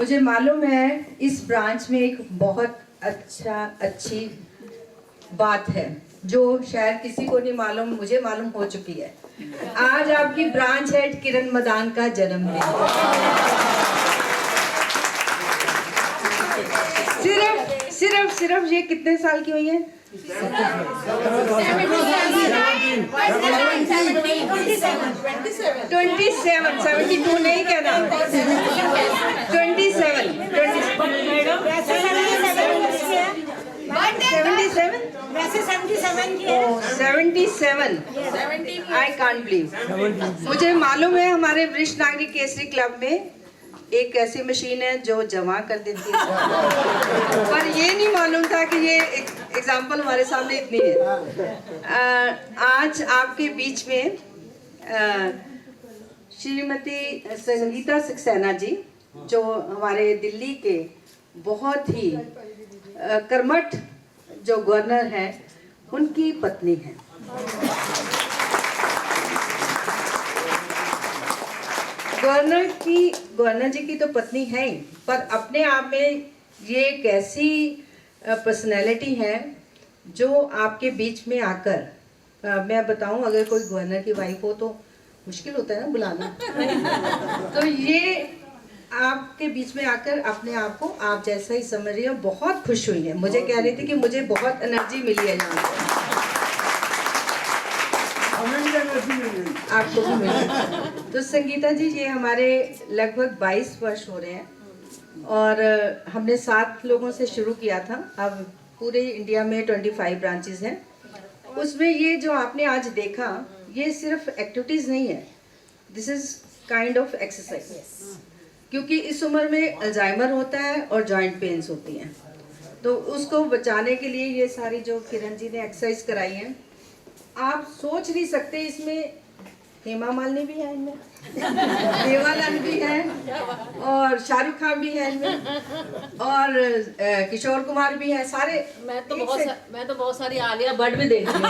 मुझे मालूम है इस ब्रांच में एक बहुत अच्छी बात है जो शायद किसी को नहीं मालूम, मुझे मालूम हो चुकी है। आज आपकी ब्रांच हेड किरण मदान का जन्मदिन। सिर्फ ये कितने साल की हुई है? 72 नहीं कहना, 77 आई कांट बिलीव। मुझे मालूम है हमारे वरिष्ठ नागरिक केसरी क्लब में एक ऐसी मशीन है जो जमा कर देती है, पर ये नहीं मालूम था कि ये एग्जाम्पल हमारे सामने इतनी है। आज आपके बीच में श्रीमती संगीता सक्सेना जी, जो हमारे दिल्ली के बहुत ही कर्मठ जो गवर्नर हैं, उनकी पत्नी है। गवर्नर जी की तो पत्नी है ही, पर अपने आप में ये एक ऐसी पर्सनैलिटी है जो आपके बीच में आकर, मैं बताऊं अगर कोई गवर्नर की वाइफ हो तो मुश्किल होता है ना बुलाना, तो ये आपके बीच में आकर अपने आप को आप जैसा ही समझ रही हो, बहुत खुश हुई है। मुझे कह रही थी कि मुझे बहुत एनर्जी मिली है यहाँ, आपको भी मिली। तो संगीता जी, ये हमारे लगभग 22 वर्ष हो रहे हैं और हमने 7 लोगों से शुरू किया था। अब पूरे इंडिया में 25 ब्रांचेस हैं। उसमें ये जो आपने आज देखा, ये सिर्फ एक्टिविटीज़ नहीं है, this is kind of exercise. क्योंकि इस उम्र में अल्जाइमर होता है और जॉइंट पेन्स होती हैं, तो उसको बचाने के लिए ये सारी जो किरण जी ने एक्सरसाइज कराई हैं, आप सोच नहीं सकते। इसमें हेमा मालिनी भी है, इनमें देवानंद भी है और शाहरुख खान भी है इनमें, और किशोर कुमार भी है, सारे। मैं तो बहुत सारी आलिया भट्ट भी देख रही हूँ।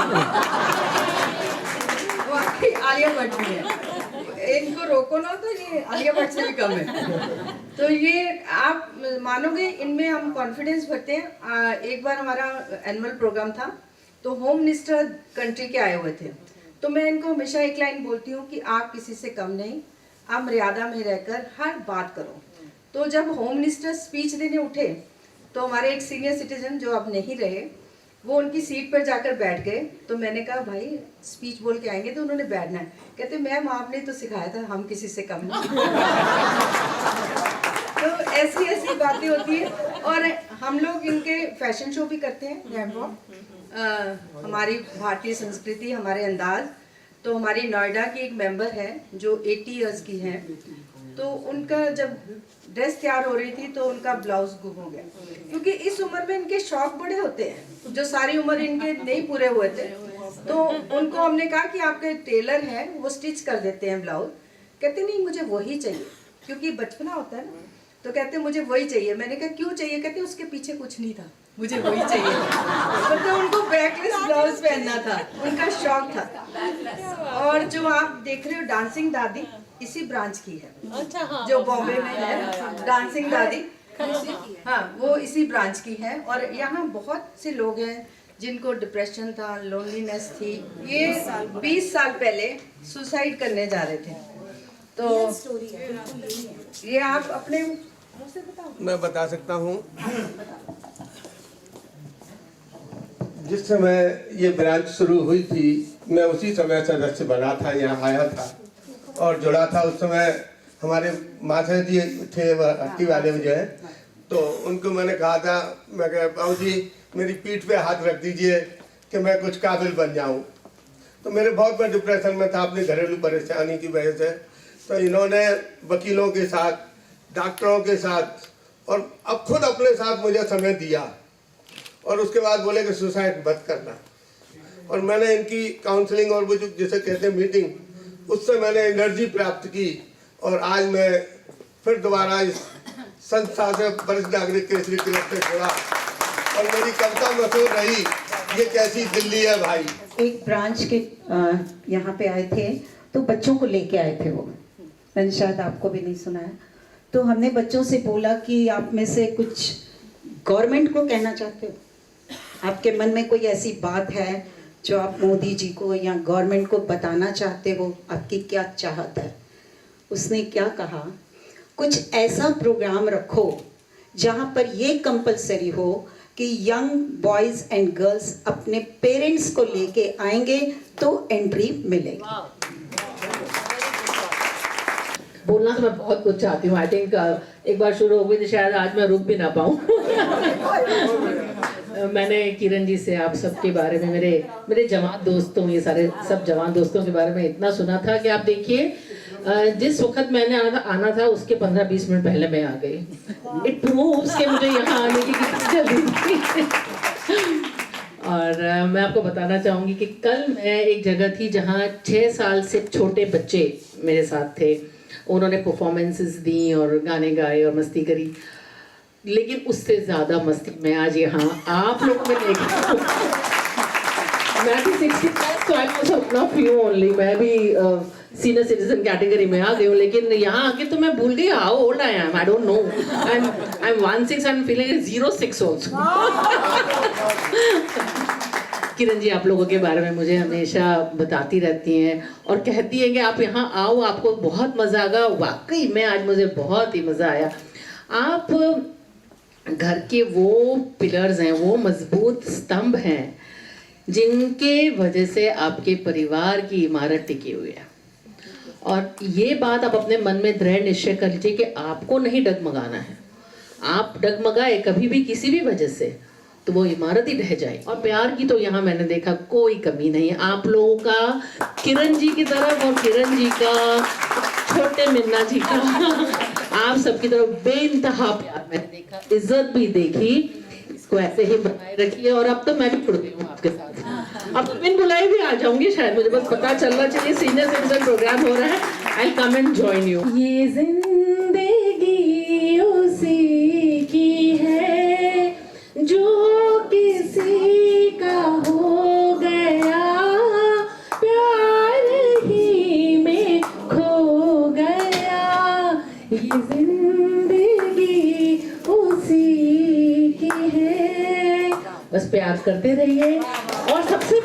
आलिया भट्ट भी है, इनको रोको ना तो ये आलिया भट्ट से भी कम है। तो ये आप मानोगे, इनमें हम कॉन्फिडेंस भरते हैं। एक बार हमारा एनुअल प्रोग्राम था तो होम मिनिस्टर कंट्री के आए हुए थे, तो मैं इनको हमेशा एक लाइन बोलती हूँ कि आप किसी से कम नहीं, आप मर्यादा में रहकर हर बात करो। तो जब होम मिनिस्टर स्पीच देने उठे तो हमारे एक सीनियर सिटीजन जो अब नहीं रहे, वो उनकी सीट पर जाकर बैठ गए। तो मैंने कहा भाई स्पीच बोल के आएंगे तो उन्होंने बैठना है। कहते मैम आपने तो सिखाया था, हम किसी से कम नहीं। तो ऐसी बातें होती है। और हम लोग इनके फैशन शो भी करते हैं, रैम्प हमारी भारतीय संस्कृति, हमारे अंदाज। तो हमारी नोएडा की एक मेंबर है जो 80 इयर्स की है, तो उनका जब ड्रेस तैयार हो रही थी तो उनका ब्लाउज गुम हो गया, क्योंकि इस उम्र में इनके शौक बड़े होते हैं जो सारी उम्र इनके नहीं पूरे हुए थे। तो उनको हमने कहा कि आपके टेलर हैं, वो स्टिच कर देते हैं ब्लाउज। कहते नहीं मुझे वही चाहिए, क्योंकि बचपना होता है ना, तो कहते मुझे वही चाहिए। मैंने कहा क्यों चाहिए? कहते उसके पीछे कुछ नहीं था, मुझे वही चाहिए। मतलब उनको बैकलेस ब्लाउज पहनना था, उनका शौक था। और जो आप देख रहे हो डांसिंग दादी, इसी ब्रांच की है। अच्छा, हाँ, जो बॉम्बे में है डांसिंग दादी, हाँ वो इसी ब्रांच की है। और यहाँ बहुत से लोग हैं जिनको डिप्रेशन था, लोनलीनेस थी। ये 20 साल पहले सुसाइड करने जा रहे थे। तो ये आप अपने मुँह से बताओ। मैं बता सकता हूँ, जिस समय ये ब्रांच शुरू हुई थी, मैं उसी समय सदस्य बना था, यहाँ आया था और जुड़ा था। उस समय हमारे माता जी थे हट्टी वाले में जो है, तो उनको मैंने कहा था, मैं कहा बाबू जी मेरी पीठ पे हाथ रख दीजिए कि मैं कुछ काबिल बन जाऊं। तो मेरे बहुत बड़े डिप्रेशन में था अपनी घरेलू परेशानी की वजह से। तो इन्होंने वकीलों के साथ, डॉक्टरों के साथ और अब खुद अपने साथ मुझे समय दिया और उसके बाद बोले कि सुसाइड मत करना। और मैंने इनकी काउंसलिंग और वो जो जैसे कहते हैं मीटिंग, उससे मैंने एनर्जी प्राप्त की और आज मैं फिर दोबारा इस संस्था से वरिष्ठ नागरिक केसरी क्लब से जुड़ा और मेरी कविता मशहूर रही, ये कैसी दिल्ली है भाई। एक ब्रांच के यहाँ पे आए थे, तो बच्चों को लेके आए थे वो, मैंने शायद आपको भी नहीं सुनाया। तो तो हमने बच्चों से बोला कि आप में से कुछ गवर्नमेंट को कहना चाहते हो, आपके मन में कोई ऐसी बात है जो आप मोदी जी को या गवर्नमेंट को बताना चाहते हो, आपकी क्या चाहत है। उसने क्या कहा, कुछ ऐसा प्रोग्राम रखो जहाँ पर ये कंपलसरी हो कि यंग बॉयज़ एंड गर्ल्स अपने पेरेंट्स को लेके आएंगे तो एंट्री मिलेगी। बोलना तो मैं बहुत कुछ चाहती हूँ। आई थिंक एक बार शुरू हो गई तो शायद आज मैं रुक भी ना पाऊँ। मैंने किरण जी से आप सबके बारे में, मेरे जवान दोस्तों, ये सारे सब जवान दोस्तों के बारे में इतना सुना था कि आप देखिए, जिस वक्त मैंने आना था उसके 15-20 मिनट पहले मैं आ गई। इट प्रूव्स कि मुझे यहाँ आने की कितनी जल्दी थी। और मैं आपको बताना चाहूँगी कि कल मैं एक जगह थी जहाँ 6 साल से छोटे बच्चे मेरे साथ थे। उन्होंने परफॉर्मेंसेस दी और गाने गाए और मस्ती करी, लेकिन उससे ज़्यादा मस्ती मैं आज यहाँ आप लोगों में देखी। मैं भी 60+ तो I was one of you only. मैं भी सीनियर सिटीजन कैटेगरी में आ गई हूँ, लेकिन यहाँ आके तो मैं भूल गई how old I am. I don't know, I am 16 and feeling 06 also. Kiran ji आप लोगों के बारे में मुझे हमेशा बताती रहती हैं और कहती हैं कि आप यहाँ आओ, आपको बहुत मज़ा आएगा। वाकई में आज मुझे बहुत ही मज़ा आया। आप घर के वो पिलर्स हैं, वो मजबूत स्तंभ हैं जिनके वजह से आपके परिवार की इमारत टिकी हुई है। और ये बात आप अपने मन में दृढ़ निश्चय कर लीजिए कि आपको नहीं डगमगाना है। आप डगमगाए कभी भी किसी भी वजह से तो वो इमारत ही ढह जाए। और प्यार की तो यहाँ मैंने देखा कोई कमी नहीं है आप लोगों का, किरण जी की तरफ और किरण जी का, छोटे मिन्ना जी का, आप सबकी तरफ बेइंतहा प्यार मैंने देखा, इज्जत भी देखी। इसको ऐसे ही बनाए रखिए। और अब तो मैं भी जुड़ गई हूँ आपके साथ। अब तो बिन बुलाए भी आ जाऊंगी शायद, मुझे बस पता चल रहा चाहिए सीनियर सिटीजन प्रोग्राम हो रहा है। आई कम एंड जॉइन यू। ये जिंदगी उसी की है जो किसी का हो गया, प्यार ही में खो गया। ये जिंदगी उसी की है। बस प्यार करते रहिए। और सबसे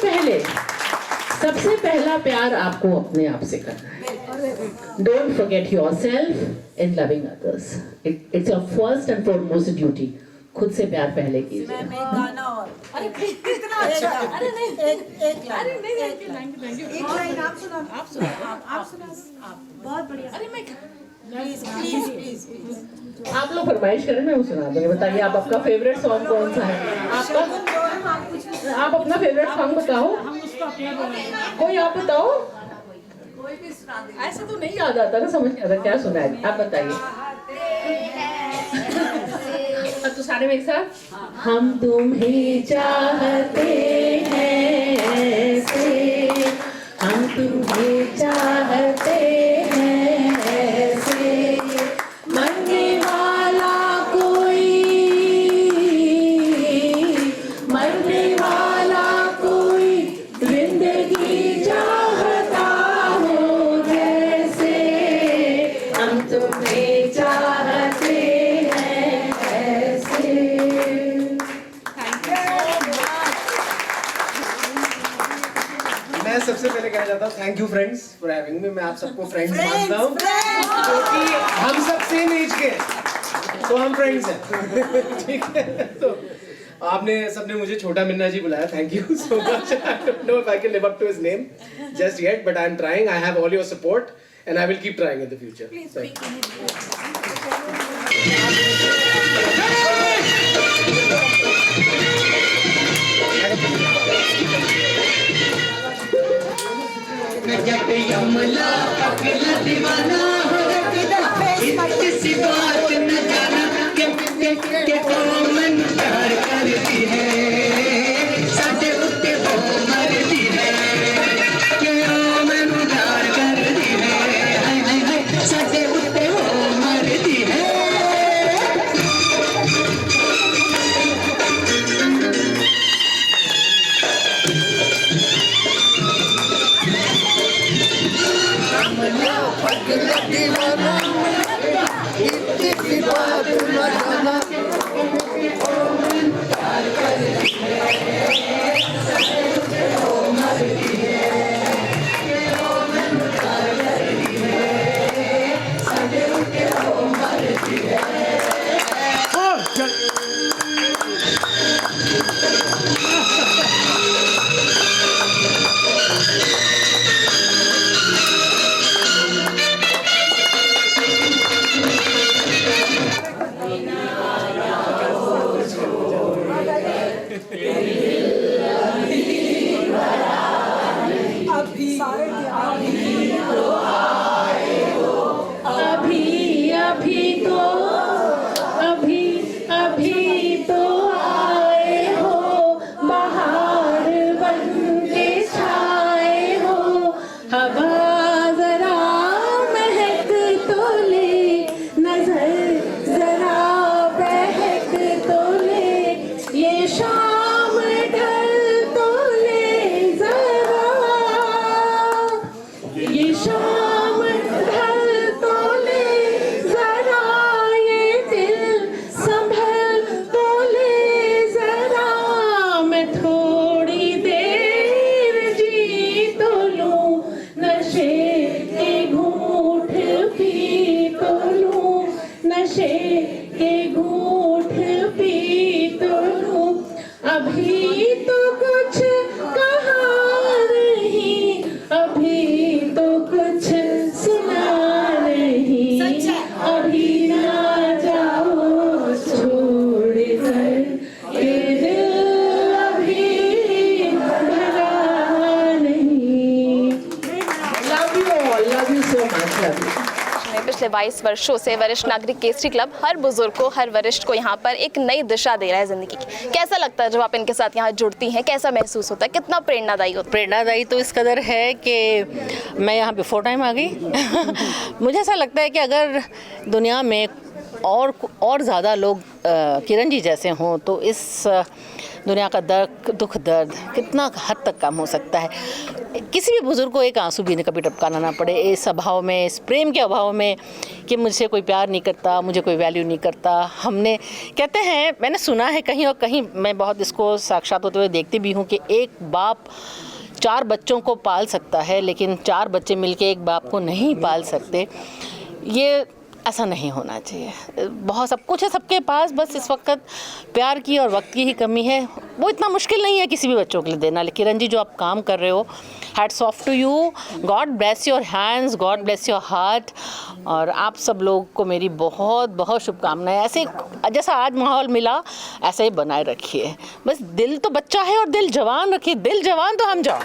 पहला प्यार आपको अपने आप से करना है। Don't forget yourself in loving others. It's your first and foremost duty. खुद से प्यार पहले कीजिए। मैं एक गाना और, अरे कितना अच्छा, अरे नहीं एक लाइन आप सुना बहुत बढ़िया। अरे मैं प्लीज आप लोग फरमाइश करें, मैं वो सुना दूंगी। बताइए आप, आपका फेवरेट सॉन्ग कौन सा है आपका? आप अपना फेवरेट सॉन्ग बताओ। कोई आप बताओ। ऐसे तो नहीं याद आता ना, समझ नहीं आता क्या सुना है। आप बताइए। तो सारे में एक साथ। हम तुम्हें चाहते हैं ऐसे, हम तुम्हें चाहते हैं ऐसे, मरने वाला कोई जिंदगी चाहता हो जैसे, हम तुम्हें चाहते हैं ऐसे। मैं सबसे पहले कहना चाहता हूँ thank you friends for having me. मैं आप सबको फ्रेंड्स मानता हूँ क्योंकि हम सब सेम एज के, तो हम फ्रेंड्स हैं। ठीक है, तो आपने सबने मुझे छोटा मिन्ना जी बुलाया, thank you so much. I don't know if I can live up to his name just yet, but I am trying. I have all your support and I will keep trying in the future. जब यमला पगला दीवाना हो, किसी बात न जाना के मन प्यार करती है, साथे उत्ते वो मरती है, के मन प्यार करती है, हाय हाय हाय, साथे उत्ते वो मरती है। पगला दीवाना अभी तो आए हो, बहार बन के छाए हो, हवा जरा महक तो ले, नजर जरा बहक तो ले, ये शाम ढल तो ले जरा, ये शाम ढल तो ले जरा, ये दिल संभल तो ले जरा, मैं थोड़ी देर जी तो लूं, नशे के घूंट पी तो लूं, नशे के घूंट पी तो लूं, अभी तो कुछ कहा नहीं, अभी तो कुछ सुना नहीं, अभी ना जाओ छोड़ कर ये दिल अभी भरा नहीं। Love you so much, love you. में पिछले 22 वर्षों से वरिष्ठ नागरिक केसरी क्लब हर बुजुर्ग को, हर वरिष्ठ को यहाँ पर एक नई दिशा दे रहा है ज़िंदगी की। कैसा लगता है जब आप इनके साथ यहाँ जुड़ती हैं, कैसा महसूस होता है, कितना प्रेरणादायी होता है? प्रेरणादायी तो इस कदर है कि मैं यहाँ बिफोर टाइम आ गई। मुझे ऐसा लगता है कि अगर दुनिया में और ज़्यादा लोग किरण जी जैसे हों तो इस दुनिया का दुख दर्द कितना हद तक कम हो सकता है। किसी भी बुजुर्ग को एक आंसू भी कभी टपकाना ना पड़े इस अभाव में, इस प्रेम के अभाव में कि मुझसे कोई प्यार नहीं करता, मुझे कोई वैल्यू नहीं करता। हमने कहते हैं, मैंने सुना है कहीं और कहीं, मैं बहुत इसको साक्षात होते हुए देखती भी हूँ कि एक बाप 4 बच्चों को पाल सकता है लेकिन 4 बच्चे मिलके एक बाप को नहीं पाल सकते। ये ऐसा नहीं होना चाहिए। बहुत सब कुछ है सबके पास, बस इस वक्त प्यार की और वक्त की ही कमी है। वो इतना मुश्किल नहीं है किसी भी बच्चों के लिए देना। लेकिन किरण जी जो आप काम कर रहे हो, hats off to you, God bless your hands, God bless your heart. और आप सब लोग को मेरी बहुत बहुत शुभकामनाएं। ऐसे जैसा आज माहौल मिला ऐसे ही बनाए रखिए। बस दिल तो बच्चा है और दिल जवान रखिए, दिल जवान तो हम जाओ।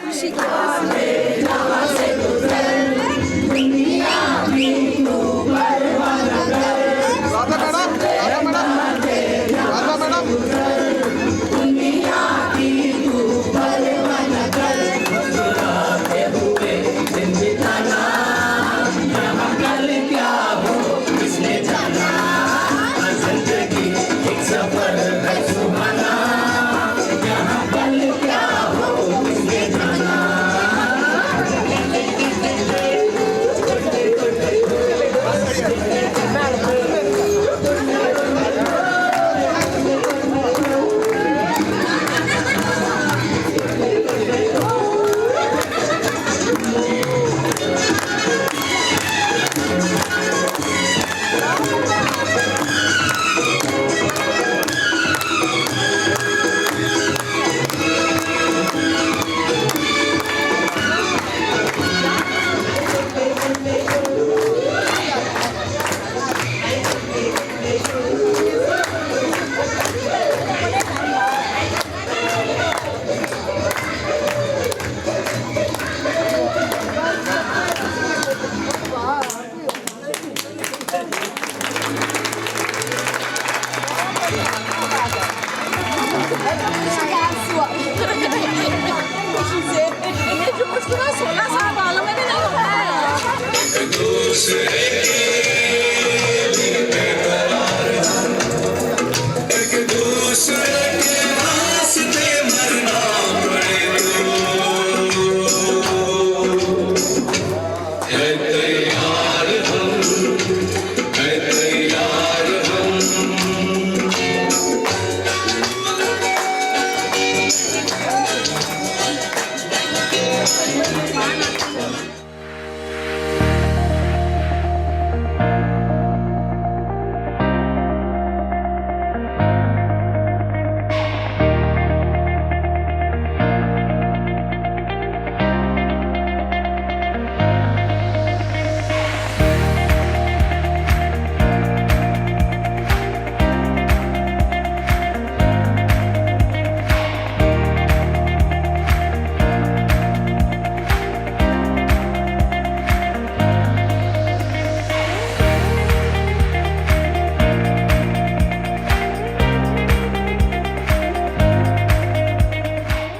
है